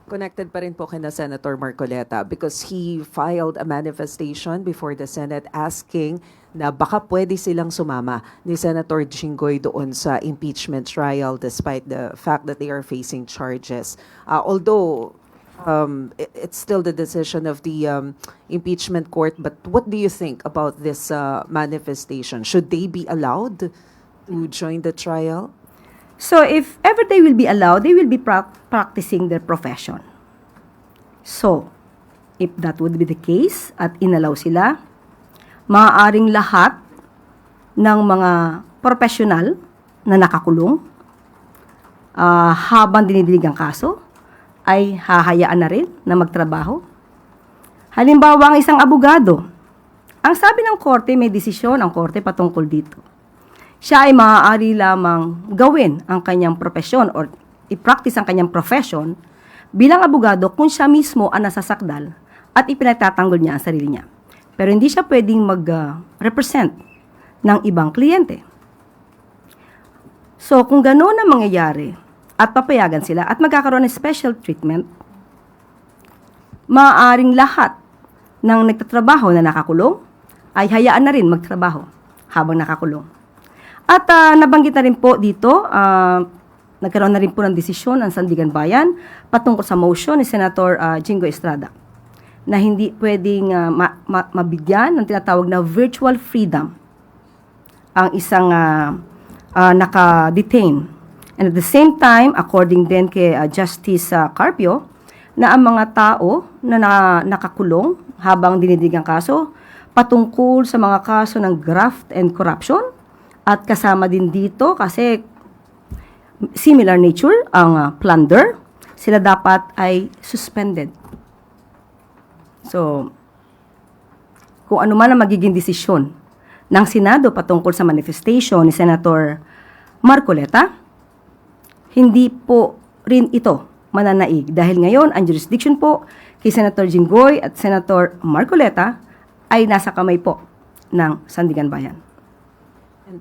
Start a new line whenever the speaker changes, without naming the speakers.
Connected pa rin po kina Senator Marcoleta because he filed a manifestation before the Senate asking na baka pwede silang sumama ni Senator Jinggoy doon sa impeachment trial despite the fact that they are facing charges. Although it's still the decision of the impeachment court, but what do you think about this manifestation? Should they be allowed to join the trial?
So if ever they will be allowed, they will be practicing their profession. So, if that would be the case at inalaw sila, maaaring lahat ng mga professional na nakakulong habang dinidinig ang kaso ay hahayaan na rin na magtrabaho. Halimbawa, ang isang abogado, ang sabi ng korte, may desisyon ang korte patungkol dito. Siya ay maaari lamang gawin ang kanyang profesyon or i-practice ang kanyang profession bilang abogado kung siya mismo ang nasasakdal at ipinagtatanggol niya ang sarili niya. Pero hindi siya pwedeng mag-represent ng ibang kliyente. So, kung gano'n ang mangyayari at papayagan sila at magkakaroon ng special treatment, maaaring lahat ng nagtatrabaho na nakakulong ay hayaan na rin magtrabaho habang nakakulong. At nabanggit na rin po dito, nagkaroon na rin po ng desisyon ang Sandigan Bayan patungkol sa motion ni Senator Jinggoy Estrada na hindi pwedeng mabigyan ng tinatawag na virtual freedom ang isang naka-detain. And at the same time, according din kay Justice Carpio, na ang mga tao na nakakulong habang dinidig ang kaso patungkol sa mga kaso ng graft and corruption, at kasama din dito kasi similar nature ang plunder, sila dapat ay suspended. So, kung ano man ang magiging desisyon ng Senado patungkol sa manifestation ni Senator Marcoleta, hindi po rin ito mananaig dahil ngayon ang jurisdiction po kay Senator Jinggoy at Senator Marcoleta ay nasa kamay po ng Sandigan Bayan.